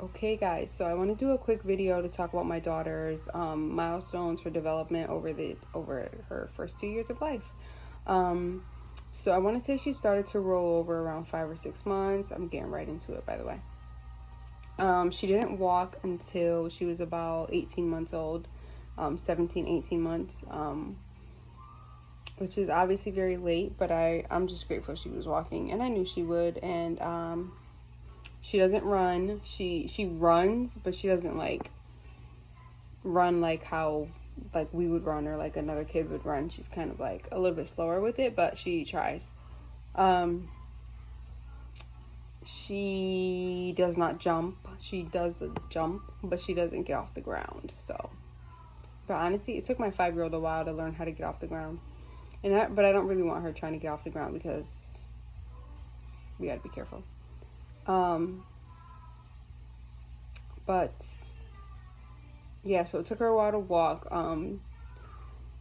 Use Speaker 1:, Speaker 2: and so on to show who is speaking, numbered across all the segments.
Speaker 1: Okay guys, so I want to do a quick video to talk about my daughter's milestones for development over her first 2 years of life. So I want to say she started to roll over around 5 or 6 months. I'm getting right into it, by the way. She didn't walk until she was about 18 months old, 17, 18 months, which is obviously very late, but I'm just grateful she was walking, and I knew she would. And she doesn't run. She runs, but she doesn't like run like how like we would run or like another kid would run. She's kind of like a little bit slower with it, but she tries. She does not jump. She does a jump, but she doesn't get off the ground. So, but honestly, it took my 5-year-old a while to learn how to get off the ground. But I don't really want her trying to get off the ground because we got to be careful. But yeah, so it took her a while to walk.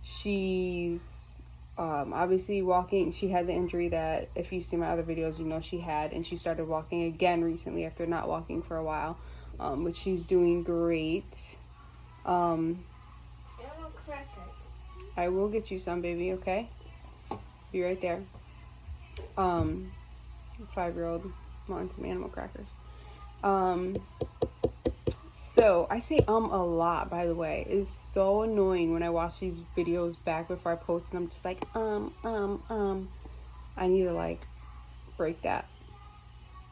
Speaker 1: She's obviously walking. She had the injury that if you see my other videos, you know she had, and she started walking again recently after not walking for a while, which she's doing great. I will get you some, baby, okay? Be right there. 5-year-old wanting some animal crackers. So I say a lot, by the way. It's so annoying when I watch these videos back before I post, and I'm just like I need to like break that.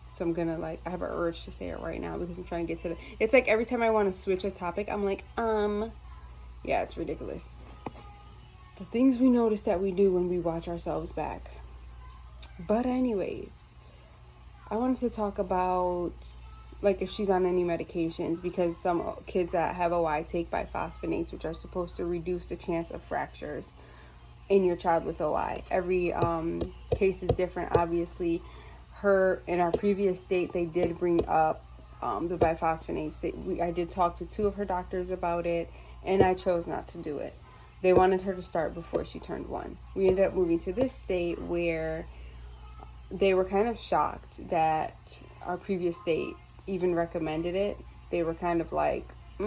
Speaker 1: So I'm gonna I have an urge to say it right now because I'm trying to get to the. It's like every time I want to switch a topic, I'm like yeah, it's ridiculous. The things we notice that we do when we watch ourselves back. But anyways, I wanted to talk about like if she's on any medications, because some kids that have OI take biphosphonates, which are supposed to reduce the chance of fractures in your child with OI. Every case is different, obviously. In our previous state, they did bring up the biphosphonates. I did talk to 2 of her doctors about it, and I chose not to do it. They wanted her to start before she turned 1. We ended up moving to this state where they were kind of shocked that our previous state even recommended it. They were kind of like, we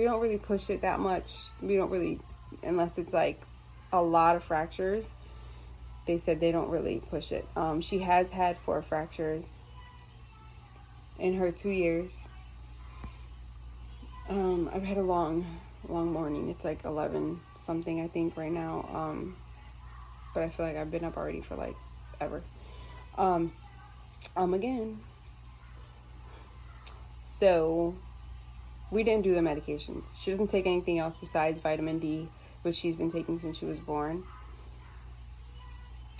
Speaker 1: don't really push it that much. We don't really, unless it's like a lot of fractures. They said they don't really push it. She has had 4 fractures in her 2 years. I've had a long morning. It's like 11 something, I think, right now. But I feel like I've been up already for like ever. Again. So we didn't do the medications. She doesn't take anything else besides vitamin D, which she's been taking since she was born.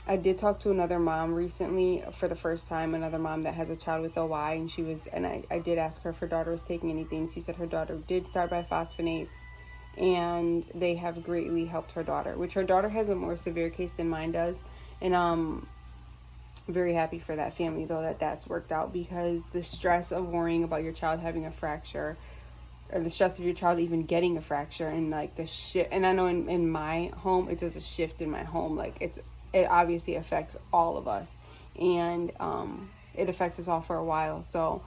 Speaker 1: I did talk to another mom recently for the first time, another mom that has a child with OI, and I did ask her if her daughter was taking anything. She said her daughter did start biphosphonates, and they have greatly helped her daughter, which her daughter has a more severe case than mine does. And very happy for that family, though, that's worked out, because the stress of worrying about your child having a fracture, or the stress of your child even getting a fracture, and like the shift. And I know in my home, it does a shift in my home. Like it obviously affects all of us, and it affects us all for a while. So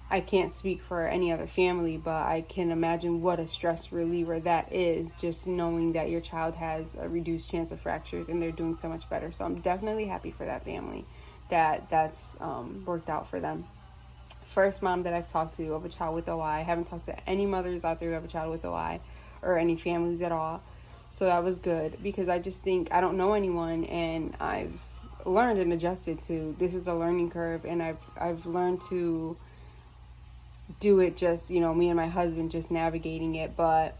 Speaker 1: I can't speak for any other family, but I can imagine what a stress reliever that is, just knowing that your child has a reduced chance of fractures and they're doing so much better. So I'm definitely happy for that family that's worked out for them. First mom that I've talked to of a child with OI. I haven't talked to any mothers out there who have a child with OI or any families at all. So that was good, because I just think I don't know anyone, and I've learned and adjusted to this is a learning curve, and I've learned to do it just, me and my husband just navigating it. But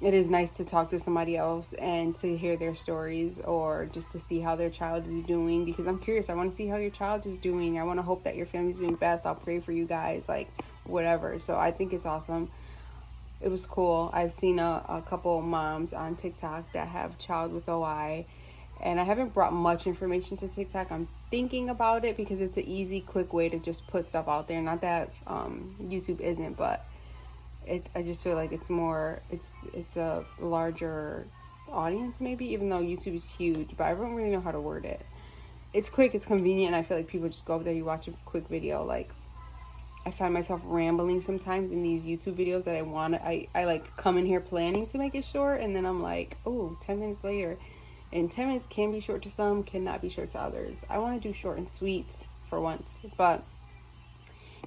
Speaker 1: it is nice to talk to somebody else and to hear their stories, or just to see how their child is doing, because I'm curious. I want to see how your child is doing. I want to hope that your family's doing best. I'll pray for you guys, like whatever. So I think it's awesome. It was cool. I've seen a couple moms on TikTok that have child with OI, and I haven't brought much information to TikTok. I'm thinking about it because it's an easy, quick way to just put stuff out there. Not that YouTube isn't, but I just feel like it's a larger audience maybe, even though YouTube is huge, but I don't really know how to word it. It's quick, it's convenient, and I feel like people just go up there, you watch a quick video, like I find myself rambling sometimes in these YouTube videos that I like come in here planning to make it short, and then I'm like, oh, 10 minutes later. And 10 minutes can be short to some, cannot be short to others. I want to do short and sweet for once. But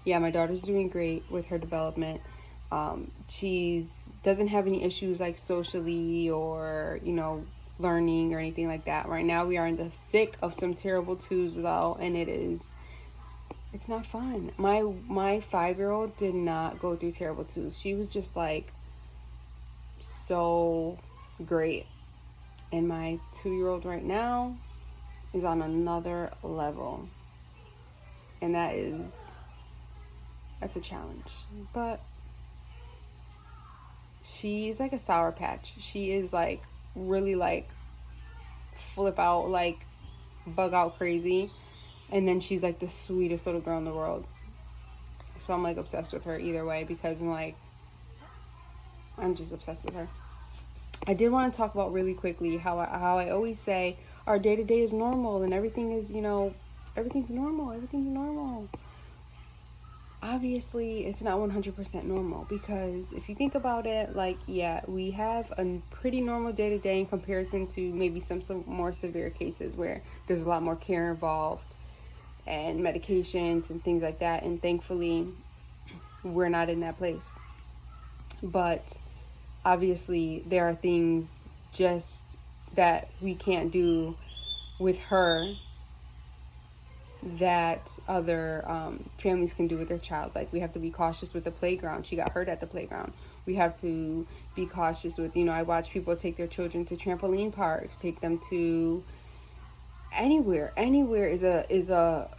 Speaker 1: yeah, my daughter's doing great with her development. She's doesn't have any issues like socially or, learning or anything like that. Right now we are in the thick of some terrible twos though, and it's not fun. My 5-year-old did not go through terrible twos. She was just like so great. And my 2-year-old right now is on another level. And that's a challenge. But she's like a Sour Patch. She is like really like flip out, like bug out crazy. And then she's like the sweetest little girl in the world. So I'm like obsessed with her either way, because I'm just obsessed with her. I did want to talk about really quickly how I always say our day-to-day is normal and everything is, everything's normal. Obviously, it's not 100% normal, because if you think about it, like, yeah, we have a pretty normal day-to-day in comparison to maybe some more severe cases where there's a lot more care involved and medications and things like that. And thankfully, we're not in that place. But obviously, there are things just that we can't do with her that other families can do with their child. Like, we have to be cautious with the playground. She got hurt at the playground. We have to be cautious with, I watch people take their children to trampoline parks, take them to anywhere is a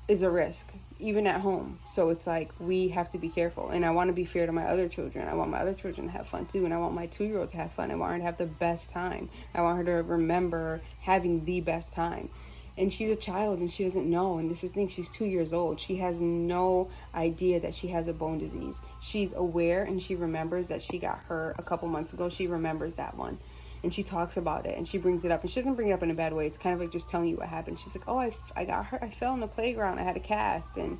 Speaker 1: risk, even at home. So it's like, we have to be careful. And I want to be fair to my other children. I want my other children to have fun too, and I want my 2-year-old to have fun. I want her to have the best time. I want her to remember having the best time. And she's a child and she doesn't know. And this is the thing, she's 2 years old. She has no idea that she has a bone disease. She's aware and she remembers that she got hurt a couple months ago. She remembers that one. And she talks about it and she brings it up. And she doesn't bring it up in a bad way. It's kind of like just telling you what happened. She's like, oh, I got hurt. I fell in the playground. I had a cast and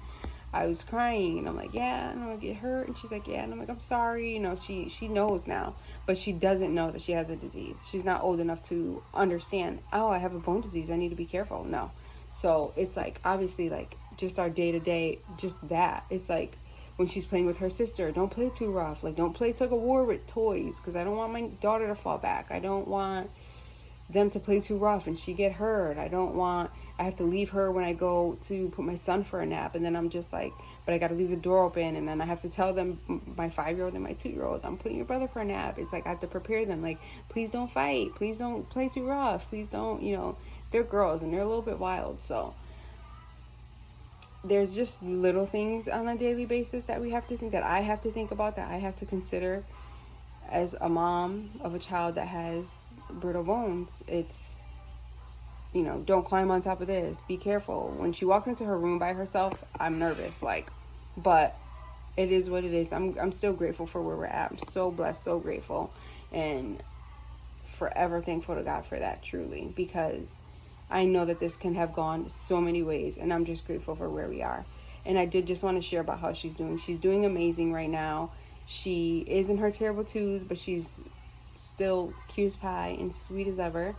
Speaker 1: I was crying. And I'm like, yeah, I get hurt. And she's like, yeah. And I'm like, I'm sorry. She knows now. But she doesn't know that she has a disease. She's not old enough to understand, oh, I have a bone disease. I need to be careful. No. So it's like, obviously, like, just our day-to-day, just that. It's like, when she's playing with her sister, don't play too rough. Like, don't play tug of war with toys, because I don't want my daughter to fall back. I don't want them to play too rough and she get hurt. I have to leave her when I go to put my son for a nap, and then I'm just like, but I got to leave the door open, and then I have to tell them, my 5-year-old and my 2-year-old, I'm putting your brother for a nap. It's like, I have to prepare them, like, please don't fight, please don't play too rough, please don't, they're girls and they're a little bit wild. So there's just little things on a daily basis that we have to think, that I have to think about, that I have to consider as a mom of a child that has brittle bones. It's, don't climb on top of this. Be careful. When she walks into her room by herself, I'm nervous, but it is what it is. I'm still grateful for where we're at. I'm so blessed, so grateful, and forever thankful to God for that, truly, because I know that this can have gone so many ways, and I'm just grateful for where we are. And I did just want to share about how she's doing. She's doing amazing right now. She is in her terrible twos, but she's still cute as pie and sweet as ever.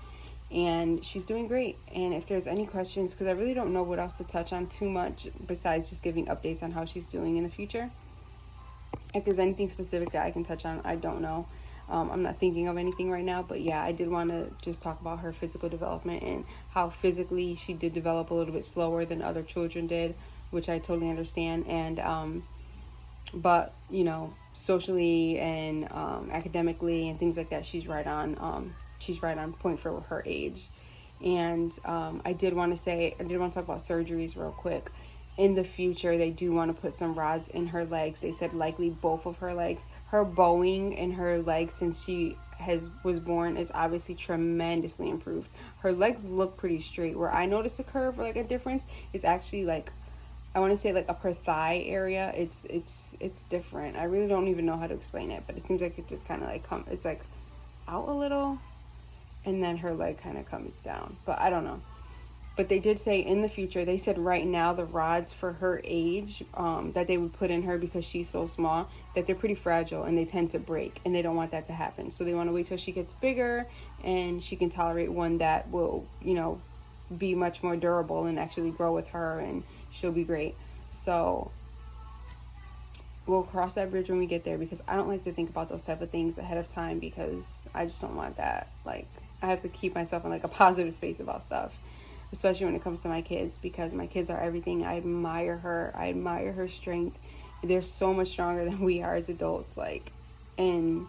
Speaker 1: And she's doing great. And if there's any questions, because I really don't know what else to touch on too much besides just giving updates on how she's doing in the future. If there's anything specific that I can touch on, I don't know. I'm not thinking of anything right now, but yeah, I did want to just talk about her physical development and how physically she did develop a little bit slower than other children did, which I totally understand. And but socially and academically and things like that, she's right on point for her age. And I did want to talk about surgeries real quick. In the future, they do want to put some rods in her legs. They said likely both of her legs. Her bowing in her legs since she was born is obviously tremendously improved. Her legs look pretty straight. Where I noticed a curve, like a difference, is actually like, I want to say like up her thigh area. It's different. I really don't even know how to explain it, but it seems like it just kind of like it's like out a little, and then her leg kind of comes down. But I don't know. But they did say in the future, they said right now the rods for her age that they would put in her, because she's so small, that they're pretty fragile and they tend to break, and they don't want that to happen. So they want to wait till she gets bigger and she can tolerate one that will, be much more durable and actually grow with her, and she'll be great. So we'll cross that bridge when we get there, because I don't like to think about those type of things ahead of time, because I just don't want that. Like, I have to keep myself in like a positive space about stuff, especially when it comes to my kids, because my kids are everything. I admire her strength. They're so much stronger than we are as adults, like, and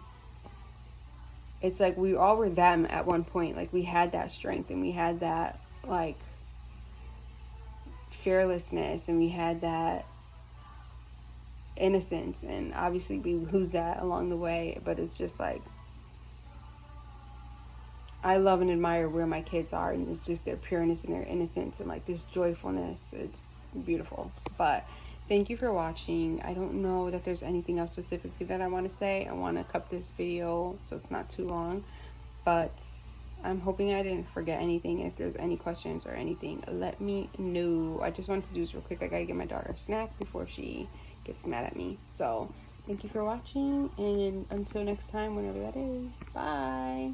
Speaker 1: it's like we all were them at one point. Like, we had that strength and we had that like fearlessness and we had that innocence, and obviously we lose that along the way. But it's just like, I love and admire where my kids are, and it's just their pureness and their innocence and like this joyfulness. It's beautiful. But thank you for watching. I don't know that there's anything else specifically that I want to say. I want to cut this video so it's not too long, but I'm hoping I didn't forget anything. If there's any questions or anything, let me know. I just wanted to do this real quick. I gotta get my daughter a snack before she gets mad at me. So thank you for watching, and until next time, whenever that is, bye.